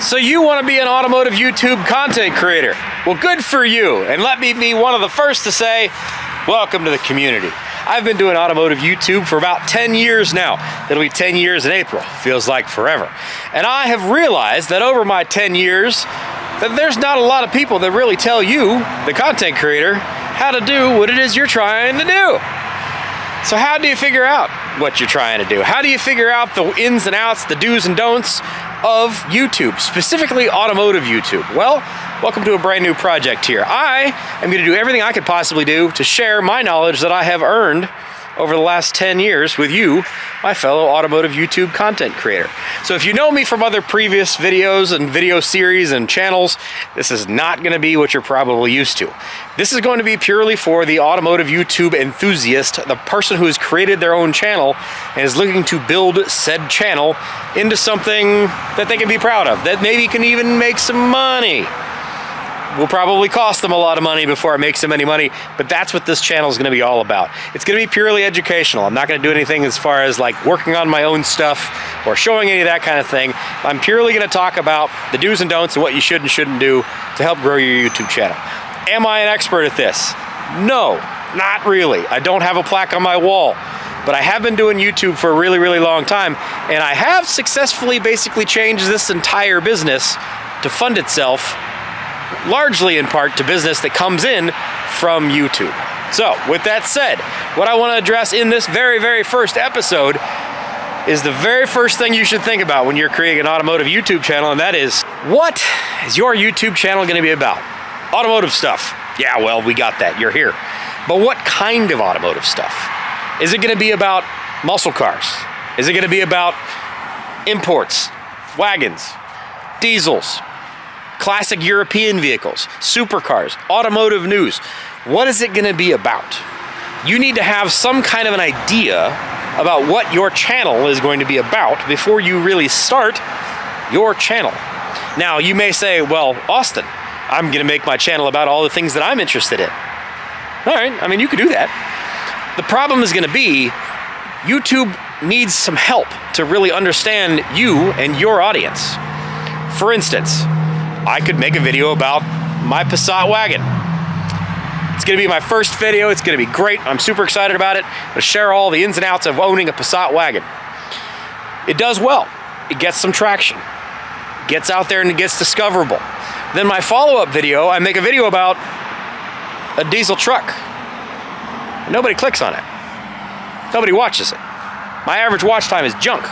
So you want to be an automotive YouTube content creator? Well, good for you. And let me be one of the first to say, welcome to the community. I've been doing automotive YouTube for about 10 years now. It'll be 10 years in April. Feels like forever. And I have realized that over my 10 years, that there's not a lot of people that really tell you, the content creator, how to do what it is you're trying to do. So how do you figure out what you're trying to do? How do you figure out the ins and outs, the do's and don'ts of YouTube, specifically automotive YouTube? Well, welcome to a brand new project here. I am going to do everything I could possibly do to share my knowledge that I have earned over the last 10 years with you, my fellow automotive YouTube content creator. So if you know me from other previous videos and video series and channels, this is not going to be what you're probably used to. This is going to be purely for the automotive YouTube enthusiast, the person who has created their own channel and is looking to build said channel into something that they can be proud of, that maybe can even make some money. Will probably cost them a lot of money before it makes them any money, but that's what this channel is going to be all about. It's going to be purely educational. I'm not going to do anything as far as like working on my own stuff or showing any of that kind of thing. I'm purely going to talk about the do's and don'ts and what you should and shouldn't do to help grow your YouTube channel. Am I an expert at this? No, not really. I don't have a plaque on my wall, but I have been doing YouTube for a really, really long time, and I have successfully basically changed this entire business to fund itself largely in part to business that comes in from YouTube. So, with that said, what I want to address in this very, very first episode is the very first thing you should think about when you're creating an automotive YouTube channel, and that is, what is your YouTube channel going to be about? Automotive stuff. Yeah, well, we got that. You're here. But what kind of automotive stuff? Is it going to be about muscle cars? Is it going to be about imports, wagons, diesels, classic European vehicles, supercars, automotive news? What is it going to be about? You need to have some kind of an idea about what your channel is going to be about before you really start your channel. Now, you may say, well, Austin, I'm going to make my channel about all the things that I'm interested in. All right, I mean, you could do that. The problem is going to be YouTube needs some help to really understand you and your audience. For instance, I could make a video about my Passat wagon. It's going to be my first video. It's going to be great. I'm super excited about it. I'm going to share all the ins and outs of owning a Passat wagon. It does well. It gets some traction. It gets out there and it gets discoverable. Then my follow-up video, I make a video about a diesel truck. Nobody clicks on it. Nobody watches it. My average watch time is junk.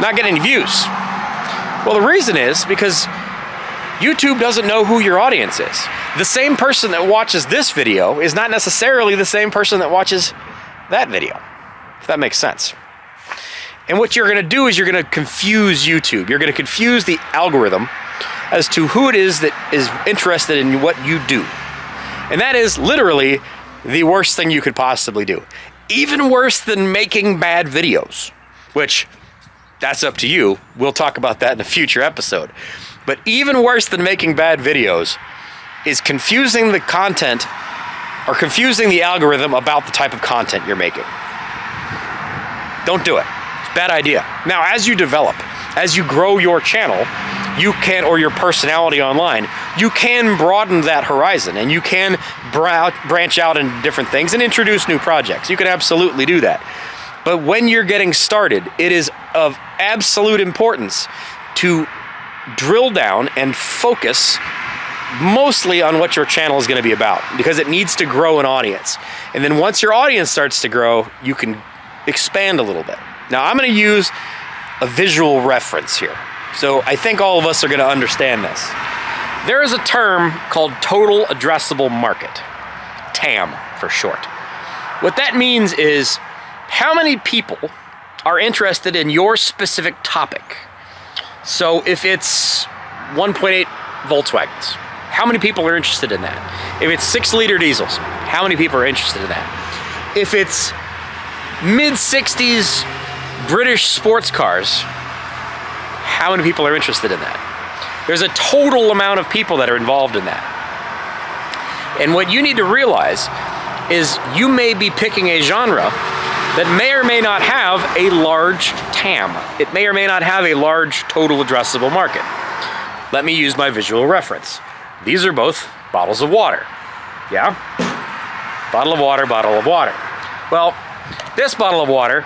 Not getting any views. Well, the reason is because YouTube doesn't know who your audience is. The same person that watches this video is not necessarily the same person that watches that video, if that makes sense. And what you're going to do is you're going to confuse YouTube. You're going to confuse the algorithm as to who it is that is interested in what you do. And that is literally the worst thing you could possibly do. Even worse than making bad videos, which that's up to you. We'll talk about that in a future episode. But even worse than making bad videos is confusing the content or confusing the algorithm about the type of content you're making. Don't do it. It's a bad idea. Now, as you develop, as you grow your channel, you can, or your personality online, you can broaden that horizon and you can branch out into different things and introduce new projects. You can absolutely do that. But when you're getting started, it is of absolute importance to drill down and focus mostly on what your channel is going to be about, because it needs to grow an audience. And then once your audience starts to grow, you can expand a little bit. Now, I'm going to use a visual reference here. So I think all of us are going to understand this. There is a term called total addressable market, TAM for short. What that means is how many people are interested in your specific topic. So if it's 1.8 Volkswagens, how many people are interested in that? If it's 6-liter diesels, how many people are interested in that? If it's mid-60s British sports cars, how many people are interested in that? There's a total amount of people that are involved in that. And what you need to realize is you may be picking a genre that may or may not have a large TAM. It may or may not have a large total addressable market. Let me use my visual reference. These are both bottles of water. Yeah? Bottle of water, bottle of water. Well, this bottle of water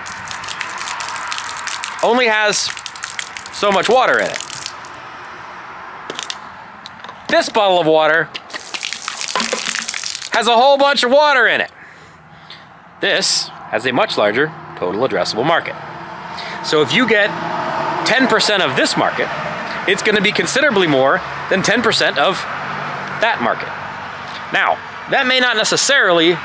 only has so much water in it. This bottle of water has a whole bunch of water in it. This has a much larger total addressable market. So if you get 10% of this market, it's going to be considerably more than 10% of that market. Now, that may not necessarily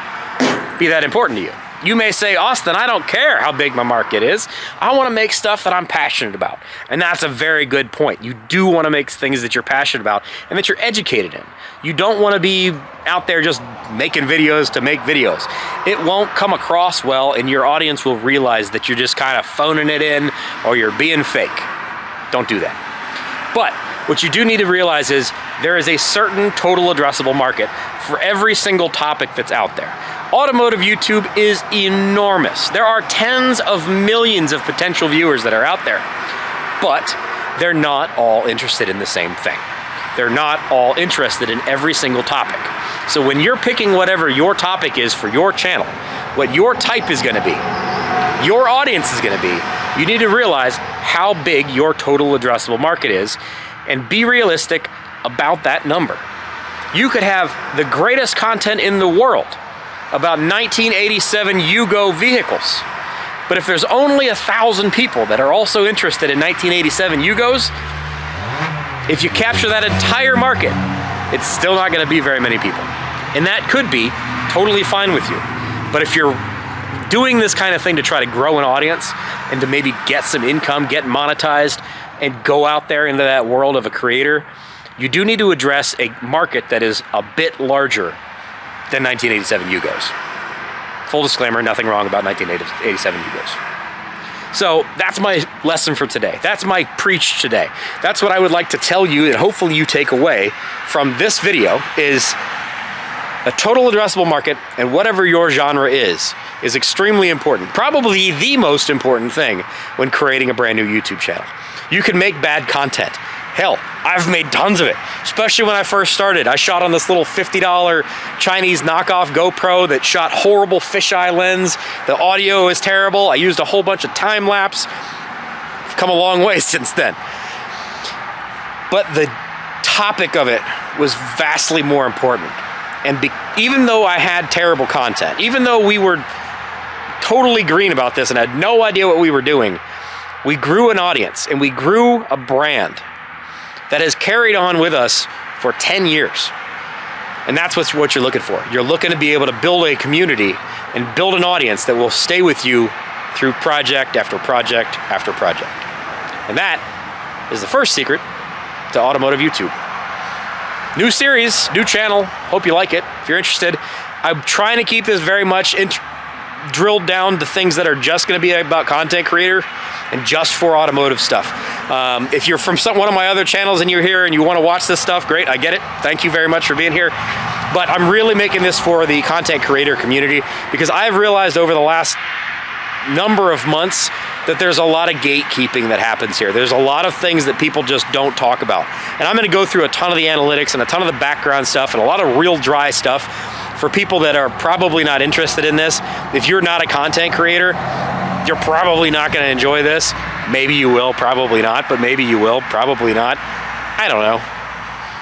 be that important to you. You may say, Austin, I don't care how big my market is. I want to make stuff that I'm passionate about. And that's a very good point. You do want to make things that you're passionate about and that you're educated in. You don't want to be out there just making videos to make videos. It won't come across well, and your audience will realize that you're just kind of phoning it in or you're being fake. Don't do that. But what you do need to realize is there is a certain total addressable market for every single topic that's out there. Automotive YouTube is enormous. There are tens of millions of potential viewers that are out there, but they're not all interested in the same thing. They're not all interested in every single topic. So when you're picking whatever your topic is for your channel, what your type is going to be, your audience is going to be, you need to realize how big your total addressable market is and be realistic about that number. You could have the greatest content in the world about 1987 Yugo vehicles, but if there's only 1,000 people that are also interested in 1987 Yugos, if you capture that entire market, it's still not going to be very many people. And that could be totally fine with you. But if you're doing this kind of thing to try to grow an audience and to maybe get some income, get monetized, and go out there into that world of a creator, you do need to address a market that is a bit larger than 1987 Yugos. Full disclaimer, nothing wrong about 1987 Yugos. So that's my lesson for today. That's my preach today. That's what I would like to tell you, and hopefully you take away from this video is a total addressable market, and whatever your genre is extremely important. Probably the most important thing when creating a brand new YouTube channel. You can make bad content. Hell, I've made tons of it, especially when I first started. I shot on this little $50 Chinese knockoff GoPro that shot horrible fisheye lens. The audio is terrible. I used a whole bunch of time lapse. I've come a long way since then. But the topic of it was vastly more important. And even though I had terrible content, even though we were totally green about this and had no idea what we were doing, we grew an audience and we grew a brand that has carried on with us for 10 years. And that's what you're looking for. You're looking to be able to build a community and build an audience that will stay with you through project after project after project. And that is the first secret to Automotive YouTube. New series, new channel. Hope you like it. If you're interested, I'm trying to keep this very much drilled down to things that are just going to be about content creator and just for automotive stuff. If you're from one of my other channels and you're here and you want to watch this stuff, great, I get it. Thank you very much for being here. But I'm really making this for the content creator community because I've realized over the last number of months that there's a lot of gatekeeping that happens here. There's a lot of things that people just don't talk about. And I'm going to go through a ton of the analytics and a ton of the background stuff and a lot of real dry stuff for people that are probably not interested in this. If you're not a content creator, you're probably not going to enjoy this. Maybe you will, probably not, but maybe you will, probably not. I don't know.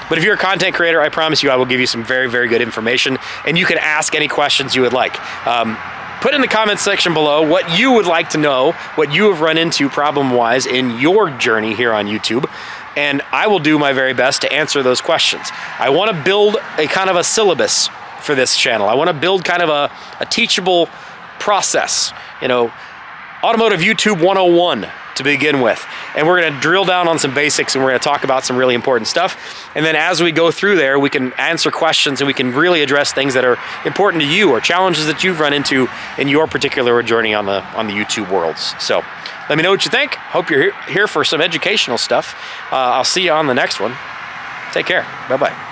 But if you're a content creator, I promise you I will give you some very, very good information, and you can ask any questions you would like. Put in the comments section below what you would like to know, what you have run into problem-wise in your journey here on YouTube, and I will do my very best to answer those questions. I want to build a kind of a syllabus for this channel. I want to build kind of a teachable process, you know, Automotive YouTube 101 to begin with. And we're going to drill down on some basics and we're going to talk about some really important stuff. And then as we go through there, we can answer questions and we can really address things that are important to you or challenges that you've run into in your particular journey on the YouTube worlds. So let me know what you think. Hope you're here for some educational stuff. I'll see you on the next one. Take care. Bye-bye.